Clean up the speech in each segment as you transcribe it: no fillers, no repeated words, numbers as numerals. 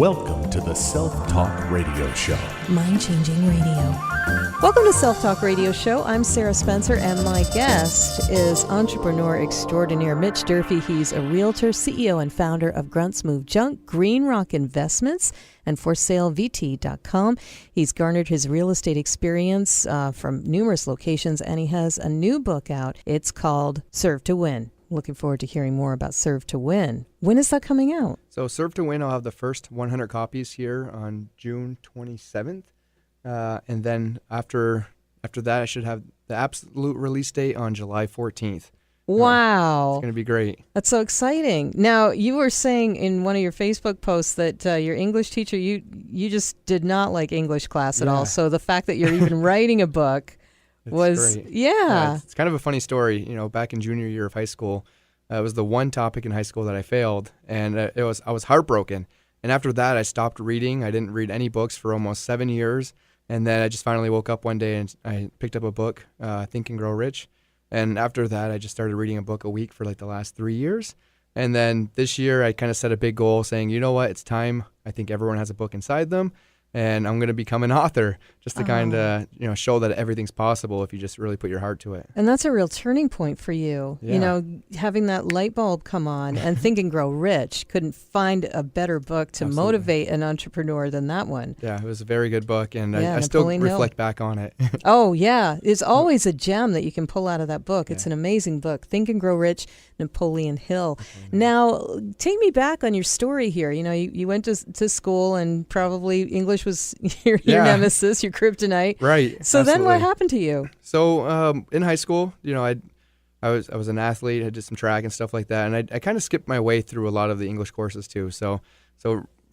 Welcome to the Self-Talk Radio Show. Mind-changing radio. Welcome to Self-Talk Radio Show. I'm Sarah Spencer, and my guest is entrepreneur extraordinaire Mitch Durfee. He's a realtor, CEO, and founder of Grunts Move Junk, Green Rock Investments, and ForSaleVT.com. He's garnered his real estate experience from numerous locations, and he has a new book out. It's called Serve to Win. Looking forward to hearing more about Serve to Win. When is that coming out? So Serve to Win, I'll have the first 100 copies here on June 27th. And then after that, I should have the absolute release date on July 14th. Wow. It's going to be great. That's so exciting. Now, you were saying in one of your Facebook posts that your English teacher, you just did not like English class at all. So the fact that you're even writing a book was great. Yeah. It's kind of a funny story. You know, back in junior year of high school, it was the one topic in high school that I failed, and I was heartbroken. And after that, I stopped reading. I didn't read any books for almost 7 years. And then I just finally woke up one day and I picked up a book, Think and Grow Rich. And after that, I just started reading a book a week for like the last 3 years. And then this year, I kind of set a big goal saying, you know what, it's time. I think everyone has a book inside them. And I'm going to become an author just to kind of, show that everything's possible if you just really put your heart to it. And that's a real turning point for you. Yeah. You know, having that light bulb come on and Think and Grow Rich. Couldn't find a better book to motivate an entrepreneur than that one. Yeah, it was a very good book, and I still reflect back on it. Oh, yeah. It's always a gem that you can pull out of that book. It's an amazing book. Think and Grow Rich, Napoleon Hill. Now, take me back on your story here. You know, you went to school, and probably English was your nemesis, your kryptonite. Right. So then what happened to you? So in high school, you know, I was an athlete. I did some track and stuff like that, and I kind of skipped my way through a lot of the English courses too. So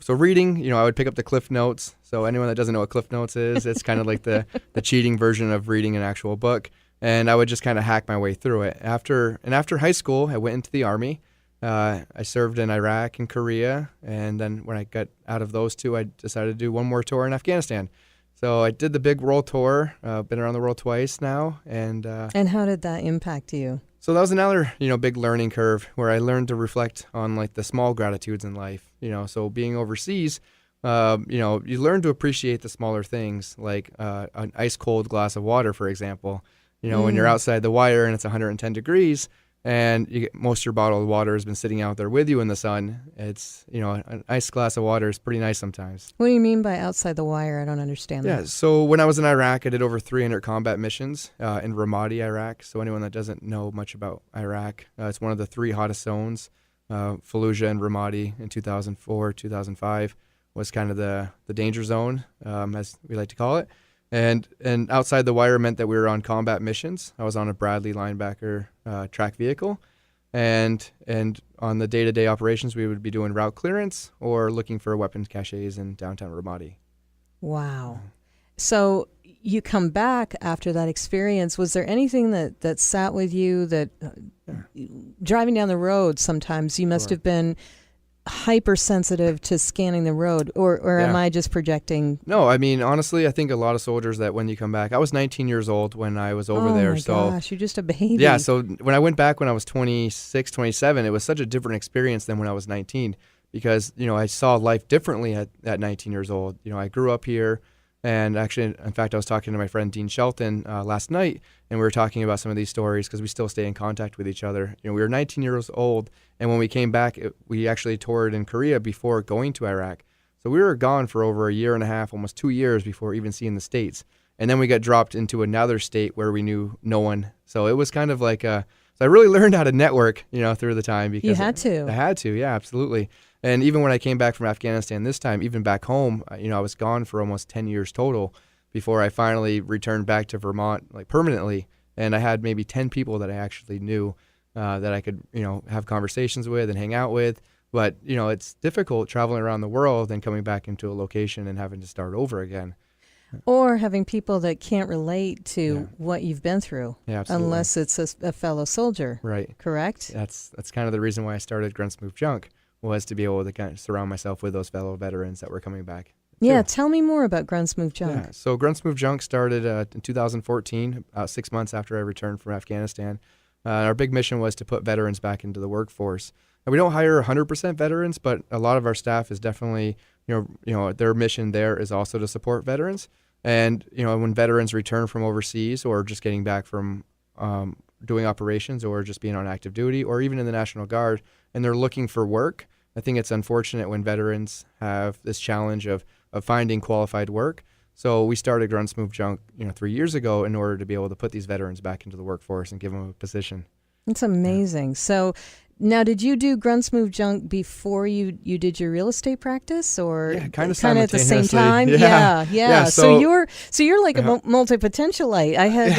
reading, you know, I would pick up the Cliff Notes. So anyone that doesn't know what Cliff Notes is, it's kind of like the cheating version of reading an actual book. And I would just kind of hack my way through it. After high school, I went into the Army. I served in Iraq and Korea, and then when I got out of those two, I decided to do one more tour in Afghanistan. So I did the big world tour, been around the world twice now. And how did that impact you? So that was another, big learning curve where I learned to reflect on like the small gratitudes in life, so being overseas, you learn to appreciate the smaller things like an ice cold glass of water, for example. When you're outside the wire and it's 110 degrees and most of your bottled water has been sitting out there with you in the sun, it's, an ice glass of water is pretty nice sometimes. What do you mean by outside the wire? I don't understand that. Yeah, so when I was in Iraq, I did over 300 combat missions in Ramadi, Iraq. So anyone that doesn't know much about Iraq, it's one of the 3 hottest zones. Fallujah and Ramadi in 2004, 2005 was kind of the danger zone, as we like to call it. And outside the wire meant that we were on combat missions. I was on a Bradley linebacker track vehicle. And on the day-to-day operations, we would be doing route clearance or looking for weapons caches in downtown Ramadi. Wow. So you come back after that experience. Was there anything that sat with you that driving down the road sometimes you must have been hypersensitive to scanning the road, or am I just projecting? No, I mean, honestly, I think a lot of soldiers that when you come back, I was 19 years old when I was over there. Oh my gosh, you're just a baby. Yeah, so when I went back when I was 26, 27, it was such a different experience than when I was 19 because, I saw life differently at 19 years old. I grew up here. And actually, in fact, I was talking to my friend Dean Shelton last night, and we were talking about some of these stories because we still stay in contact with each other. We were 19 years old, and when we came back, we actually toured in Korea before going to Iraq. So we were gone for over a year and a half, almost 2 years before even seeing the States. And then we got dropped into another state where we knew no one. So it was kind of like so I really learned how to network, through the time. Because you had to. I had to, yeah, absolutely. And even when I came back from Afghanistan this time, even back home, I was gone for almost 10 years total before I finally returned back to Vermont, like permanently. And I had maybe 10 people that I actually knew that I could, have conversations with and hang out with. But, it's difficult traveling around the world and coming back into a location and having to start over again. Or having people that can't relate to what you've been through, unless it's a fellow soldier. Right. Correct? That's kind of the reason why I started Grunts Move Junk, was to be able to kind of surround myself with those fellow veterans that were coming back. Yeah, tell me more about Grunts Move Junk. Yeah, so Grunts Move Junk started in 2014, about 6 months after I returned from Afghanistan. Our big mission was to put veterans back into the workforce. And we don't hire 100% veterans, but a lot of our staff is definitely their mission there is also to support veterans. And, when veterans return from overseas or just getting back from doing operations or just being on active duty or even in the National Guard and they're looking for work, I think it's unfortunate when veterans have this challenge of finding qualified work. So we started Grunts Move Junk, 3 years ago in order to be able to put these veterans back into the workforce and give them a position. It's amazing. So now, did you do Grunts Move Junk before you did your real estate practice, or kind of at the same time? Yeah. Yeah. So you're like a multi-potentialite. I had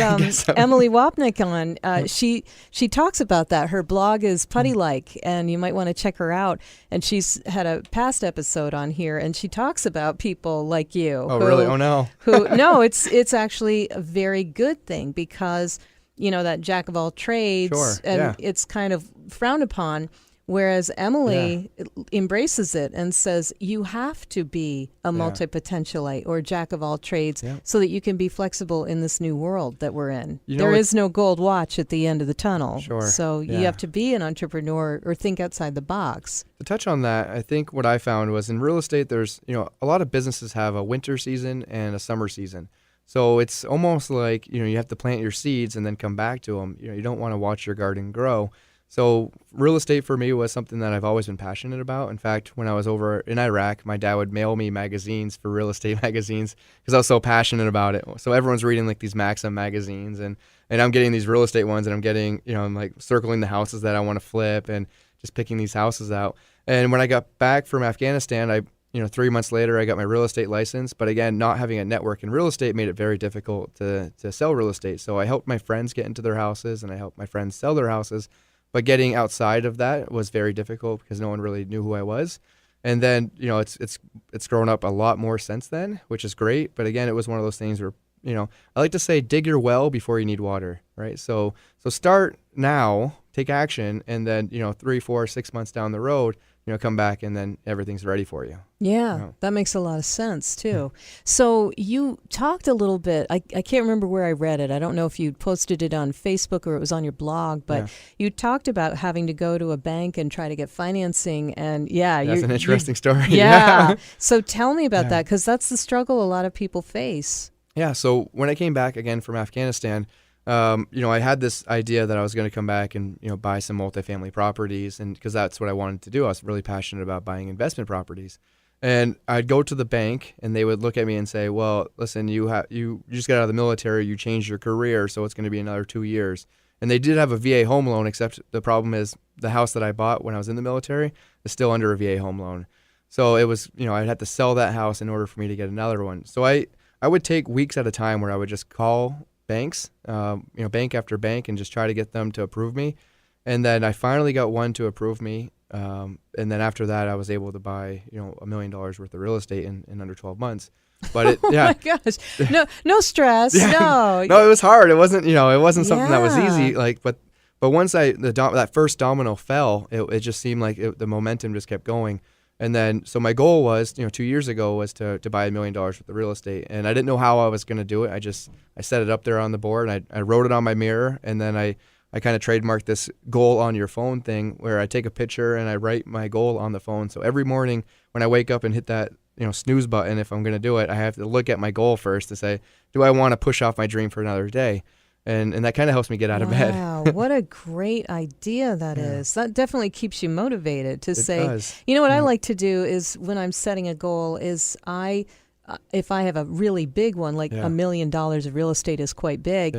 Emily Wapnick on. She talks about that. Her blog is Putty Like, and you might want to check her out. And she's had a past episode on here, and she talks about people like you. Oh, really? Oh, no. No, it's actually a very good thing because that jack of all trades, and it's kind of frowned upon, whereas Emily embraces it and says you have to be a multi-potentialite or jack of all trades so that you can be flexible in this new world that we're in. There is no gold watch at the end of the tunnel. So you have to be an entrepreneur or think outside the box. To touch on that, I think what I found was in real estate, there's, a lot of businesses have a winter season and a summer season. So it's almost like, you have to plant your seeds and then come back to them. You don't want to watch your garden grow. So real estate for me was something that I've always been passionate about. In fact, when I was over in Iraq, my dad would mail me magazines for real estate magazines because I was so passionate about it. So everyone's reading like these Maxim magazines and I'm getting these real estate ones and I'm getting, I'm like circling the houses that I want to flip and just picking these houses out. And when I got back from Afghanistan, 3 months later, I got my real estate license. But again, not having a network in real estate made it very difficult to sell real estate. So I helped my friends get into their houses and I helped my friends sell their houses. But getting outside of that was very difficult because no one really knew who I was. And then, it's grown up a lot more since then, which is great. But again, it was one of those things where, I like to say, dig your well before you need water, right? So start now, take action, and then, 3, 4, 6 months down the road, come back and then everything's ready for you. Yeah, that makes a lot of sense too. So you talked a little bit, I can't remember where I read it. I don't know if you posted it on Facebook or it was on your blog, but you talked about having to go to a bank and try to get financing. And that's an interesting story. Yeah. So tell me about that, because that's the struggle a lot of people face. Yeah. So when I came back again from Afghanistan, I had this idea that I was going to come back and, buy some multifamily properties, and because that's what I wanted to do. I was really passionate about buying investment properties. And I'd go to the bank and they would look at me and say, well, listen, you just got out of the military, you changed your career, so it's going to be another 2 years. And they did have a VA home loan, except the problem is the house that I bought when I was in the military is still under a VA home loan. So it was, I'd have to sell that house in order for me to get another one. So I would take weeks at a time where I would just call banks, bank after bank, and just try to get them to approve me. And then I finally got one to approve me. And then after that, I was able to buy, $1 million worth of real estate in under 12 months. But oh my gosh, no stress. No, it was hard. It wasn't, something that was easy. But once that first domino fell, it just seemed like the momentum just kept going. And then, so my goal was, 2 years ago was to buy $1 million worth of real estate. And I didn't know how I was going to do it. I set it up there on the board and I wrote it on my mirror. And then I kind of trademarked this goal on your phone thing where I take a picture and I write my goal on the phone. So every morning when I wake up and hit that, snooze button, if I'm going to do it, I have to look at my goal first to say, do I want to push off my dream for another day? And that kind of helps me get out of bed. Wow, what a great idea that is. That definitely keeps you motivated to say, does. What I like to do is when I'm setting a goal is if I have a really big one, like $1 million of real estate is quite big,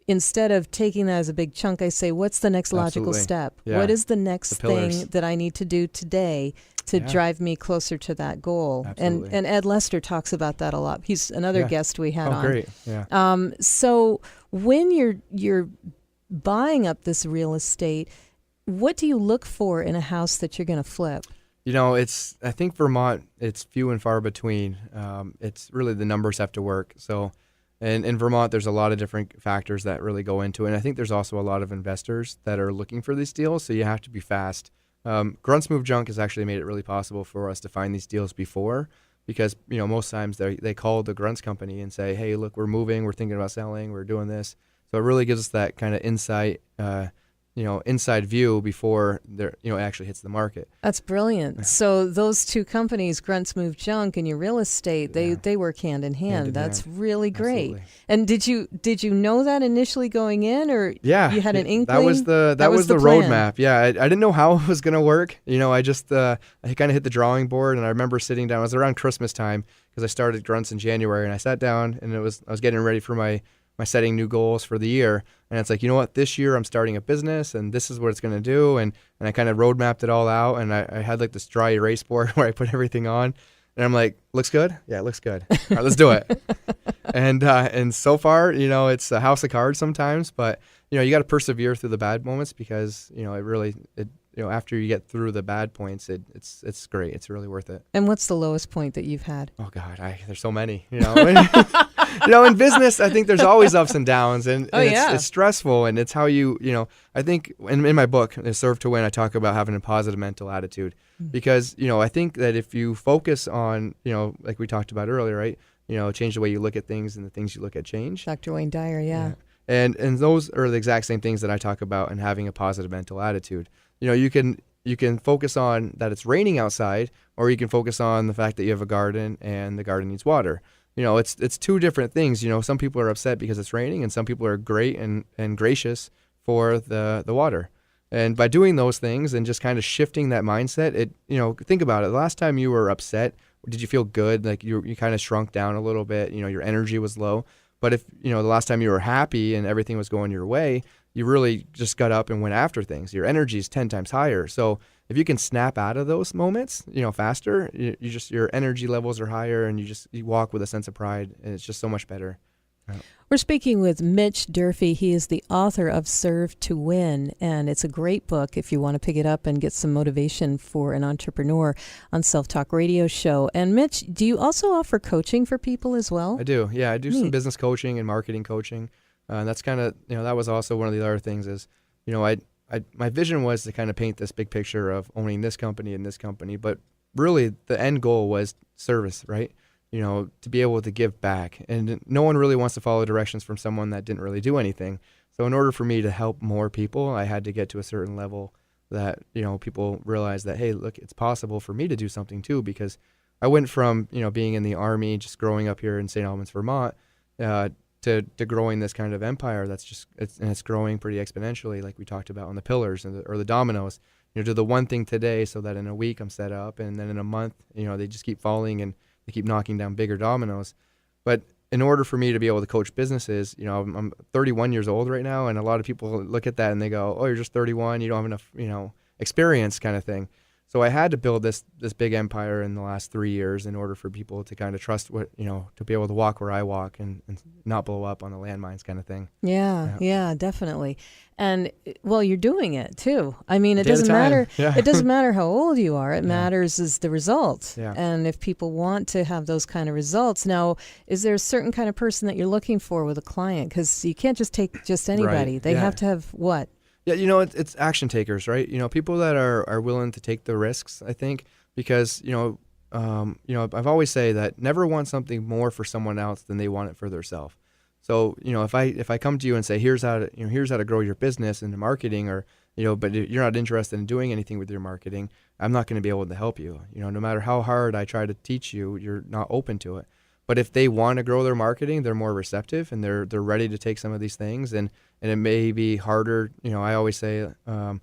instead of taking that as a big chunk, I say, what's the next logical step? Yeah. What is the next thing that I need to do today to drive me closer to that goal? Absolutely. And Ed Lester talks about that a lot. He's another guest we had on. Oh, great. Yeah. So when you're buying up this real estate, what do you look for in a house that you're going to flip? I think Vermont, it's few and far between. It's really the numbers have to work. So and in Vermont, there's a lot of different factors that really go into it. And I think there's also a lot of investors that are looking for these deals. So you have to be fast. Grunts Move Junk has actually made it really possible for us to find these deals before, because most times they call the Grunts company and say, hey, look, we're moving, we're thinking about selling, we're doing this. So it really gives us that kind of insight inside view before it actually hits the market. That's brilliant. So those two companies, Grunts Move Junk and your real estate, they work hand in hand. That's really great. Absolutely. And did you know that initially going in, or you had an inkling? That was the plan. roadmap. Yeah, I didn't know how it was going to work. I just I kind of hit the drawing board, and I remember sitting down. It was around Christmas time because I started Grunts in January, and I sat down, and I was getting ready for my setting new goals for the year. And it's like, you know what, this year I'm starting a business and this is what it's going to do. And I kind of roadmapped it all out. And I had like this dry erase board where I put everything on. And I'm like, looks good? Yeah, it looks good. All right, let's do it. And so far, it's a house of cards sometimes, but you got to persevere through the bad moments because, after you get through the bad points, it's great. It's really worth it. And what's the lowest point that you've had? Oh God, there's so many, in business, I think there's always ups and downs, and it's stressful, and it's how I think in my book, Serve to Win, I talk about having a positive mental attitude because, I think that if you focus on, like we talked about earlier, right? Change the way you look at things and the things you look at change. Dr. Wayne Dyer, yeah. And those are the exact same things that I talk about in having a positive mental attitude. You can focus on that it's raining outside, or you can focus on the fact that you have a garden and the garden needs water. It's two different things. Some people are upset because it's raining, and some people are great and gracious for the water. And by doing those things and just kind of shifting that mindset, think about it. The last time you were upset, did you feel good? Like you kind of shrunk down a little bit, your energy was low. But if, the last time you were happy and everything was going your way, you really just got up and went after things. Your energy is 10 times higher. So if you can snap out of those moments, faster, your energy levels are higher, and you walk with a sense of pride, and it's just so much better. We're speaking with Mitch Durfee. He is the author of Serve to Win, and it's a great book if you want to pick it up and get some motivation for an entrepreneur on Self Talk Radio Show. And Mitch, do you also offer coaching for people as well? I do. Yeah, I do some business coaching and marketing coaching. And that's kind of, that was also one of the other things is, my vision was to kind of paint this big picture of owning this company and this company, but really the end goal was service, right? To be able to give back. And no one really wants to follow directions from someone that didn't really do anything. So in order for me to help more people, I had to get to a certain level that, people realize that, hey, look, it's possible for me to do something too, because I went from, being in the Army, just growing up here in St. Albans, Vermont, to growing this kind of empire it's growing pretty exponentially, like we talked about on the pillars or the dominoes. Do the one thing today so that in a week I'm set up, and then in a month, they just keep falling and they keep knocking down bigger dominoes. But in order for me to be able to coach businesses, I'm 31 years old right now, and a lot of people look at that and they go, oh, you're just 31, you don't have enough, experience kind of thing. So I had to build this big empire in the last 3 years in order for people to kind of trust to be able to walk where I walk and not blow up on the landmines kind of thing. Yeah, definitely. And well, you're doing it too. I mean, it doesn't matter. Yeah. It doesn't matter how old you are. It matters is the result. Yeah. And if people want to have those kind of results, now, is there a certain kind of person that you're looking for with a client? Because you can't just take just anybody. Right. They have to have what? Yeah, it's action takers, right? People that are willing to take the risks, I think, because, I've always say that never want something more for someone else than they want it for themselves. So, if I come to you and say, here's how to grow your business into marketing, or, but you're not interested in doing anything with your marketing, I'm not going to be able to help you. No matter how hard I try to teach you, you're not open to it. But if they want to grow their marketing, they're more receptive and they're ready to take some of these things. And it may be harder. I always say you got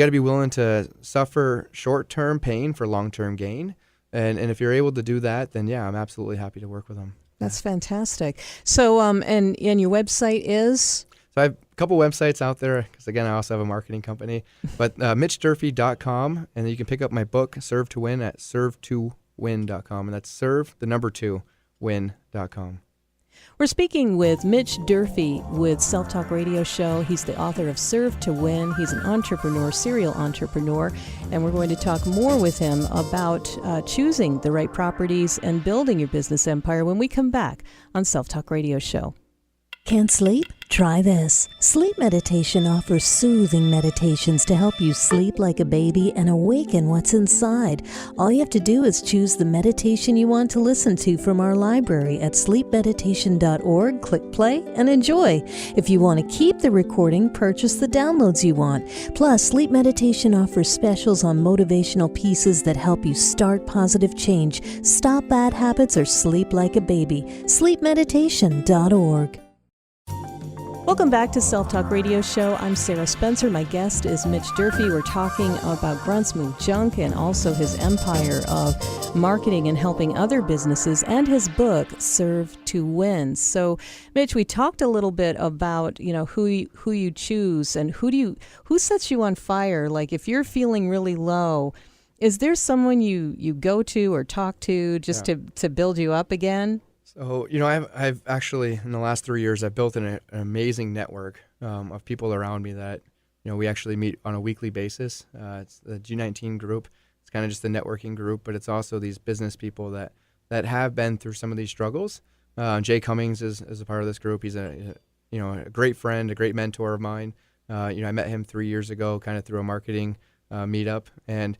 to be willing to suffer short-term pain for long-term gain. And if you're able to do that, then yeah, I'm absolutely happy to work with them. That's fantastic. So and your website is? So I have a couple websites out there because, again, I also have a marketing company. But MitchDurfee.com, and then you can pick up my book, Serve to Win, at serve2win.com. And that's serve, the number 2, win.com. We're speaking with Mitch Durfee with Self Talk Radio Show. He's the author of Serve to Win. He's an entrepreneur, serial entrepreneur, and we're going to talk more with him about choosing the right properties and building your business empire when we come back on Self Talk Radio Show. Can't sleep? Try this. Sleep Meditation offers soothing meditations to help you sleep like a baby and awaken what's inside. All you have to do is choose the meditation you want to listen to from our library at sleepmeditation.org, click play, and enjoy. If you want to keep the recording, purchase the downloads you want. Plus, Sleep Meditation offers specials on motivational pieces that help you start positive change, stop bad habits, or sleep like a baby. sleepmeditation.org. Welcome back to Self Talk Radio Show. I'm Sarah Spencer. My guest is Mitch Durfee. We're talking about Grunts Move Junk and also his empire of marketing and helping other businesses, and his book, Serve to Win. So, Mitch, we talked a little bit about, who you choose and who sets you on fire. Like if you're feeling really low, is there someone you go to or talk to just to build you up again? So, I've actually, in the last 3 years, I've built an amazing network of people around me that, we actually meet on a weekly basis. It's the G19 group. It's kind of just a networking group, but it's also these business people that have been through some of these struggles. Jay Cummings is a part of this group. He's a great friend, a great mentor of mine. I met him 3 years ago, kind of through a marketing meetup. And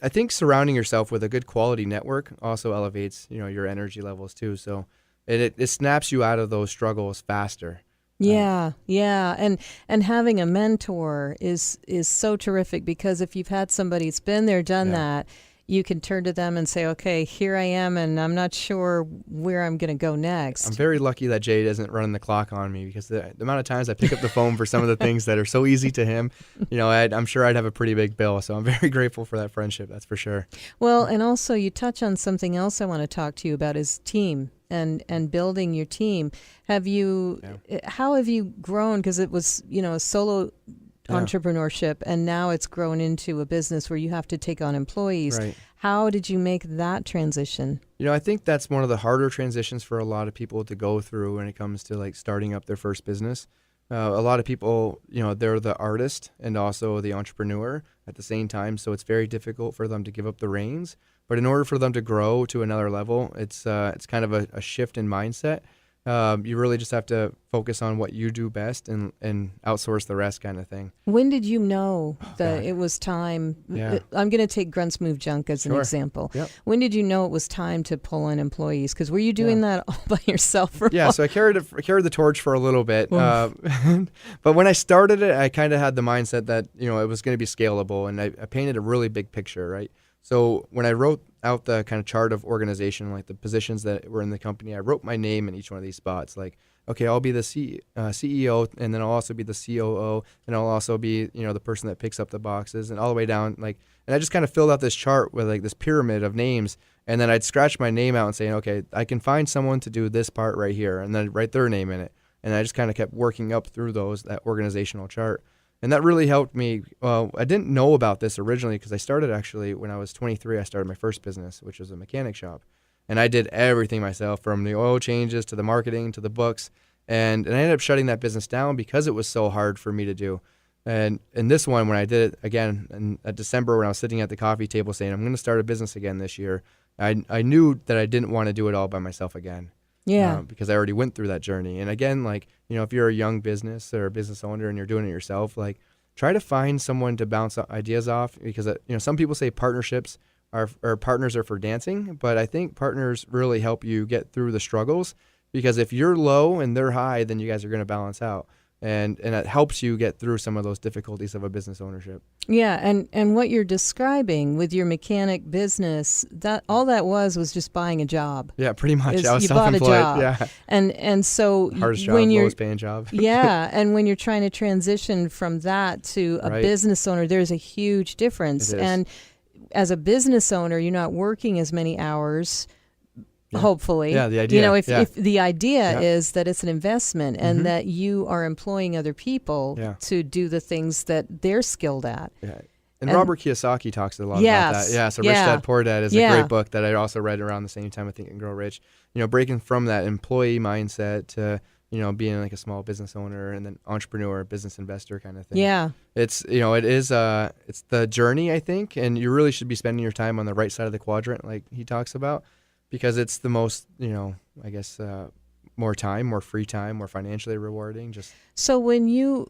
I think surrounding yourself with a good quality network also elevates, your energy levels too. So it snaps you out of those struggles faster. Yeah. And having a mentor is so terrific, because if you've had somebody that's been there, done that, you can turn to them and say, okay, here I am, and I'm not sure where I'm going to go next. I'm very lucky that Jay doesn't run the clock on me, because the amount of times I pick up the phone for some of the things that are so easy to him, I'm sure I'd have a pretty big bill. So I'm very grateful for that friendship, that's for sure. Well, and also you touch on something else I want to talk to you about, is team and building your team. How have you grown? Because it was, a solo entrepreneurship, and now it's grown into a business where you have to take on employees. Right. How did you make that transition? I think that's one of the harder transitions for a lot of people to go through when it comes to like starting up their first business. A lot of people, they're the artist and also the entrepreneur at the same time, so it's very difficult for them to give up the reins. But in order for them to grow to another level, it's kind of a shift in mindset. You really just have to focus on what you do best and outsource the rest, kind of thing. When did you know that it was time? Yeah. I'm going to take Grunts Move Junk as an example. Yep. When did you know it was time to pull in employees? Because were you doing that all by yourself? So I carried the torch for a little bit. But when I started it, I kind of had the mindset that, it was going to be scalable, and I painted a really big picture, right? So when I wrote out the kind of chart of organization, like the positions that were in the company, I wrote my name in each one of these spots. Like, okay, I'll be the CEO, and then I'll also be the COO, and I'll also be, the person that picks up the boxes, and all the way down. And I just kind of filled out this chart with like this pyramid of names, and then I'd scratch my name out and say, okay, I can find someone to do this part right here, and then write their name in it. And I just kind of kept working up through that organizational chart. And that really helped me. Well, I didn't know about this originally, because I started actually when I was 23. I started my first business, which was a mechanic shop. And I did everything myself, from the oil changes to the marketing to the books. And I ended up shutting that business down because it was so hard for me to do. And in this one, when I did it again in December, when I was sitting at the coffee table saying, I'm going to start a business again this year, I knew that I didn't want to do it all by myself again. Yeah. Because I already went through that journey. And again, if you're a young business or a business owner and you're doing it yourself, try to find someone to bounce ideas off, because, some people say partnerships or partners are for dancing, but I think partners really help you get through the struggles, because if you're low and they're high, then you guys are going to balance out. And it helps you get through some of those difficulties of a business ownership. Yeah, and what you're describing with your mechanic business, that all that was just buying a job. Yeah, pretty much. I was you bought a self-employed. job. Yeah. And so hardest job, when lowest paying job. Yeah, and when you're trying to transition from that to a business owner, there's a huge difference. It is. And as a business owner, you're not working as many hours. Yeah. Hopefully. Yeah, the idea. If the idea is that it's an investment and that you are employing other people to do the things that they're skilled at. Yeah. And Robert Kiyosaki talks a lot about that. Yeah, so Rich Dad, Poor Dad is a great book that I also read around the same time I Think and Grow Rich. Breaking from that employee mindset to, being like a small business owner and then entrepreneur, business investor kind of thing. Yeah. It's, it's the journey, I think, and you really should be spending your time on the right side of the quadrant like he talks about, because it's the most, more time, more free time, more financially rewarding. Just So when you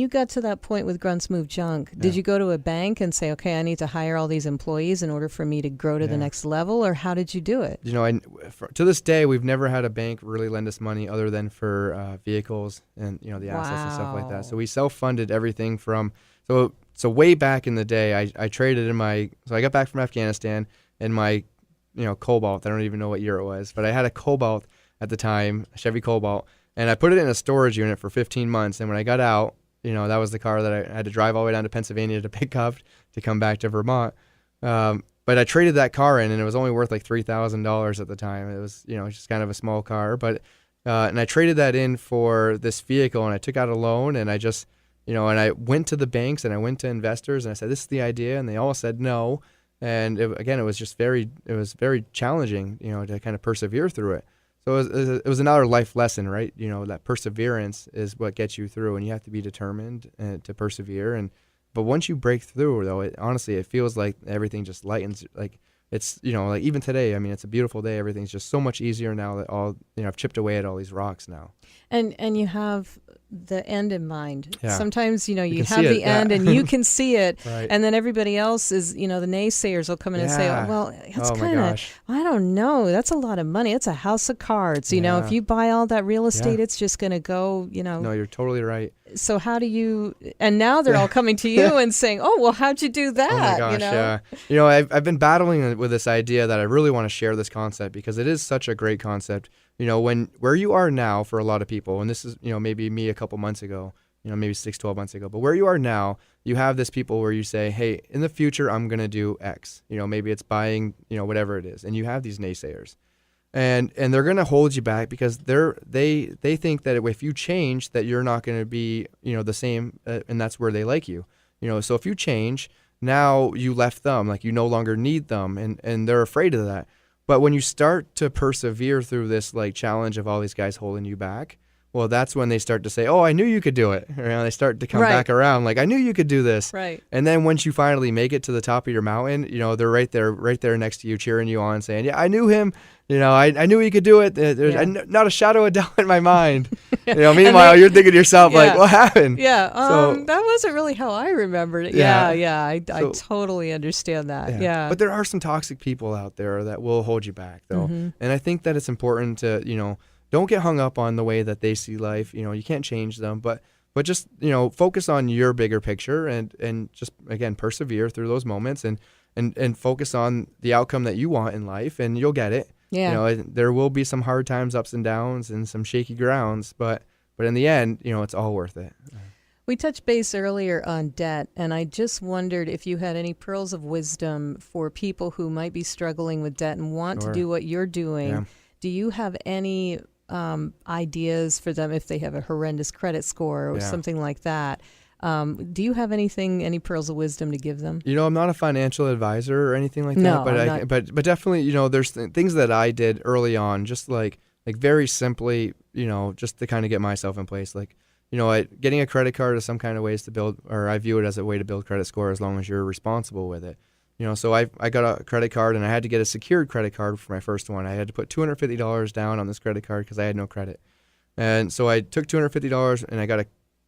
got to that point with Grunts Move Junk, did you go to a bank and say, okay, I need to hire all these employees in order for me to grow to the next level, or how did you do it? To this day, we've never had a bank really lend us money other than for vehicles and the assets and stuff like that. So we self-funded everything from so way back in the day. I traded in I got back from Afghanistan and my Cobalt. I don't even know what year it was, but I had a Cobalt at the time, a Chevy Cobalt, and I put it in a storage unit for 15 months. And when I got out, that was the car that I had to drive all the way down to Pennsylvania to pick up to come back to Vermont. But I traded that car in, and it was only worth like $3,000 at the time. It was, just kind of a small car, but and I traded that in for this vehicle, and I took out a loan, and I just, and I went to the banks and I went to investors and I said, this is the idea, and they all said no. And it was just very challenging, to kind of persevere through it. So it was another life lesson, right? That perseverance is what gets you through, and you have to be determined to persevere. But once you break through, though, honestly, it feels like everything just lightens. Like it's, like even today, I mean, it's a beautiful day. Everything's just so much easier now that I've chipped away at all these rocks now. And you have the end in mind. Yeah. Sometimes, you have the end and you can see it. Right. And then everybody else is, the naysayers will come in and say, oh, well, it's kind of, I don't know. That's a lot of money. It's a house of cards. If you buy all that real estate, it's just going to go, No, you're totally right. So how do you, and now they're all coming to you and saying, oh, well, how'd you do that? Oh my gosh, yeah. I've been battling with this idea that I really want to share this concept because it is such a great concept. Where you are now for a lot of people, and this is, maybe me a couple months ago, maybe 12 months ago, but where you are now, you have this people where you say, hey, in the future, I'm going to do X, maybe it's buying, whatever it is. And you have these naysayers and they're going to hold you back because they think that if you change that you're not going to be, the same. And that's where they like you, so if you change, now you left them, like you no longer need them. And they're afraid of that. But when you start to persevere through this like challenge of all these guys holding you back, well, that's when they start to say, oh, I knew you could do it. They start to come back around like, I knew you could do this. Right. And then once you finally make it to the top of your mountain, they're right there next to you, cheering you on, saying, yeah, I knew him. I knew he could do it. There's not a shadow of doubt in my mind. Meanwhile, you're thinking to yourself, like, what happened? Yeah. That wasn't really how I remembered it. Yeah. I totally understand that. Yeah. But there are some toxic people out there that will hold you back, though. Mm-hmm. And I think that it's important to, don't get hung up on the way that they see life. You can't change them, but just, focus on your bigger picture and just, again, persevere through those moments and focus on the outcome that you want in life, and you'll get it. Yeah. There will be some hard times, ups and downs, and some shaky grounds, but in the end, it's all worth it. We touched base earlier on debt, and I just wondered if you had any pearls of wisdom for people who might be struggling with debt and want to do what you're doing. Yeah. Do you have any ideas for them if they have a horrendous credit score or something like that? Do you have any pearls of wisdom to give them? I'm not a financial advisor or anything like that, but definitely, there's things that I did early on, just like very simply, just to kind of get myself in place. Like, getting a credit card is some kind of ways to build, or I view it as a way to build credit score as long as you're responsible with it. So I got a credit card, and I had to get a secured credit card for my first one. I had to put $250 down on this credit card because I had no credit. And so I took $250 and I got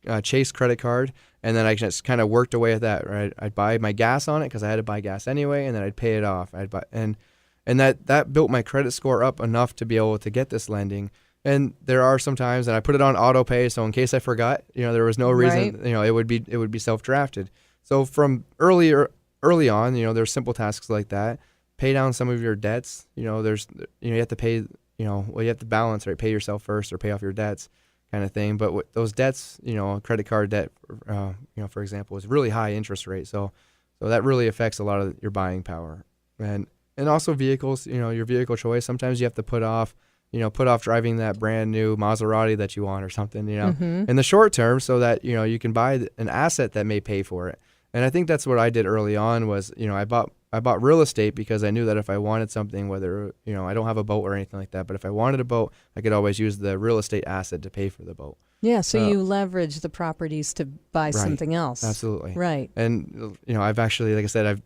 a Chase credit card, and then I just kind of worked away at that. Right, I'd buy my gas on it because I had to buy gas anyway, and then I'd pay it off. And that built my credit score up enough to be able to get this lending. And there are some times, and I put it on auto pay, so in case I forgot, there was no reason, it would be self-drafted. So from early on, there's simple tasks like that. Pay down some of your debts. You have to pay. You have to balance, right? Pay yourself first or pay off your debts, kind of thing. But with those debts, credit card debt, for example, is really high interest rate. So that really affects a lot of your buying power. And also vehicles, your vehicle choice. Sometimes you have to put off driving that brand new Maserati that you want or something, in the short term, so that, you can buy an asset that may pay for it. And I think that's what I did early on was, I bought real estate because I knew that if I wanted something, whether, I don't have a boat or anything like that, but if I wanted a boat, I could always use the real estate asset to pay for the boat. Yeah, so you leverage the properties to buy something else. Absolutely. Right. And, I've actually, like I said, I'm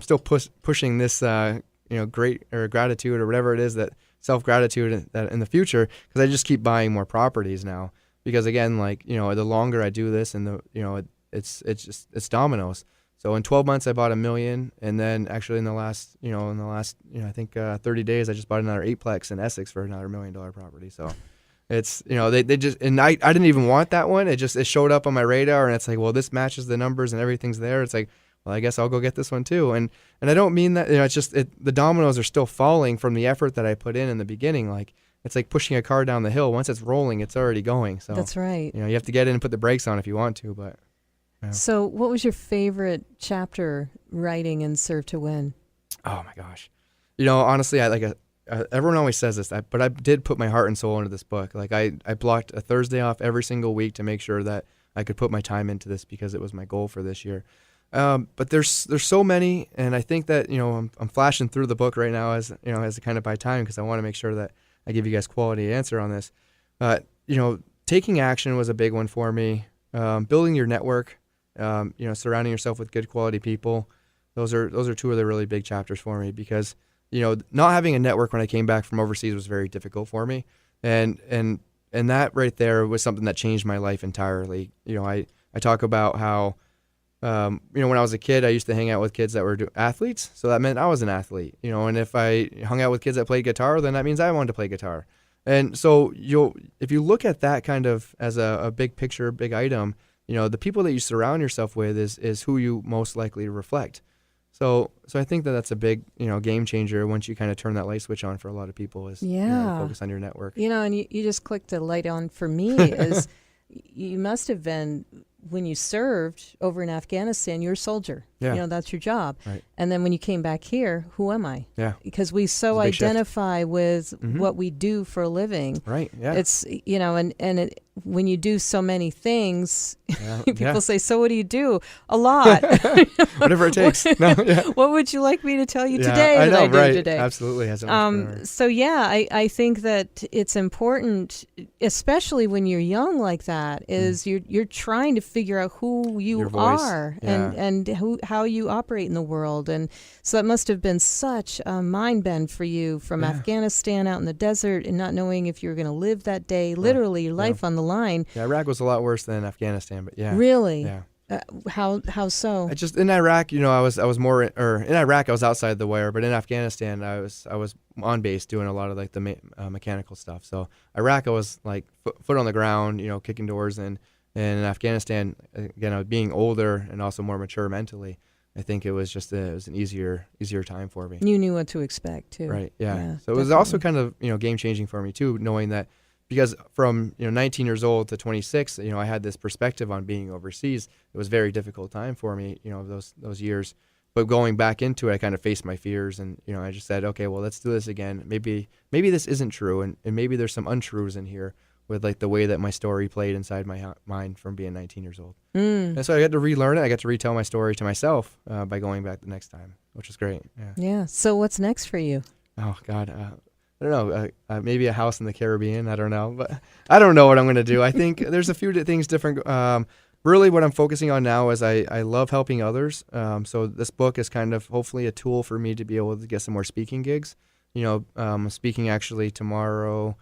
still pushing this great or gratitude or whatever it is, that self-gratitude that in the future, because I just keep buying more properties now. Because again, like, the longer I do this, and it's dominoes. So in 12 months I bought $1 million, and then actually in the last I think 30 days I just bought another 8-plex in Essex for another $1 million property. So it's, they just, and I didn't even want that one. It showed up on my radar, and it's like, well, this matches the numbers and everything's there. It's like, well, I guess I'll go get this one too. And I don't mean that, it's just the dominoes are still falling from the effort that I put in the beginning. Like, it's like pushing a car down the hill. Once it's rolling, it's already going. So that's right. You have to get in and put the brakes on if you want to, but. Yeah. So what was your favorite chapter writing in Serve to Win? Oh my gosh. Honestly, everyone always says this, but I did put my heart and soul into this book. Like I blocked a Thursday off every single week to make sure that I could put my time into this, because it was my goal for this year. But there's so many, and I think that, I'm flashing through the book right now as to kind of buy time, because I want to make sure that I give you guys quality answer on this. Taking action was a big one for me. Building your network, surrounding yourself with good quality people. Those are two of the really big chapters for me, because, not having a network when I came back from overseas was very difficult for me. And that right there was something that changed my life entirely. I talk about how, when I was a kid, I used to hang out with kids that were athletes. So that meant I was an athlete, and if I hung out with kids that played guitar, then that means I wanted to play guitar. And so if you look at that kind of as a big picture, big item, the people that you surround yourself with is who you most likely to reflect. So I think that's a big, game changer once you kind of turn that light switch on for a lot of people, is focus on your network. And you just clicked the light on for me is you must have been, when you served over in Afghanistan, you're a soldier. Yeah. That's your job. Right. And then when you came back here, who am I? Yeah. Because we so identify with what we do for a living. Right. Yeah. It's, when you do so many things, people say, so what do you do? A lot. Whatever it takes. What would you like me to tell you today I know, I do right. today? Absolutely. As an entrepreneur. So I think that it's important, especially when you're young like that, is you're trying to figure out who you are and how you operate in the world. And so that must have been such a mind bend for you from Afghanistan out in the desert and not knowing if you were going to live that day, literally your life on the line. Yeah, Iraq was a lot worse than Afghanistan, but yeah. Really? Yeah. How so? In Iraq, I was more, in Iraq I was outside the wire, but in Afghanistan I was on base doing a lot of like the mechanical stuff. So Iraq I was like foot on the ground, kicking doors, and in Afghanistan, again, I was being older and also more mature mentally. I think it was just it was an easier time for me. You knew what to expect too. Right. Yeah. So definitely. it was also kind of game changing for me too, knowing that, because from 19 years old to 26, I had this perspective on being overseas. It was a very difficult time for me, those years. But going back into it, I kind of faced my fears, and I just said, okay, well, let's do this again. Maybe this isn't true, and maybe there's some untruths in here with like the way that my story played inside my mind from being 19 years old. And so I got to relearn it. I got to retell my story to myself by going back the next time, which was great. Yeah. So what's next for you? Oh God. I don't know, maybe a house in the Caribbean. I don't know, but I don't know what I'm going to do. I think there's a few things different. Really what I'm focusing on now is I love helping others. So this book is kind of hopefully a tool for me to be able to get some more speaking gigs. I'm speaking actually tomorrow,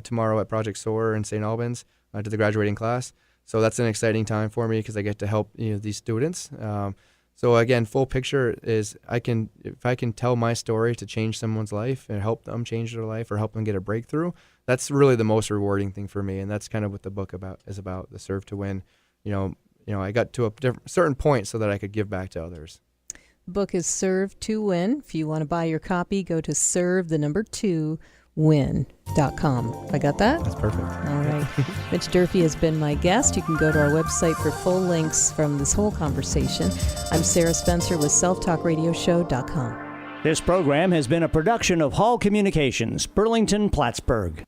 tomorrow at Project SOAR in St. Albans to the graduating class. So that's an exciting time for me because I get to help these students. So again, full picture is if I can tell my story to change someone's life and help them change their life or help them get a breakthrough, that's really the most rewarding thing for me. And that's kind of what the book is about, the Serve to Win. I got to a certain point so that I could give back to others. The book is Serve to Win. If you want to buy your copy, go to serve2win.com. I got that? That's perfect. All right. Mitch Durfee has been my guest. You can go to our website for full links from this whole conversation. I'm Sarah Spencer with selftalkradioshow.com. This program has been a production of Hall Communications, Burlington, Plattsburgh.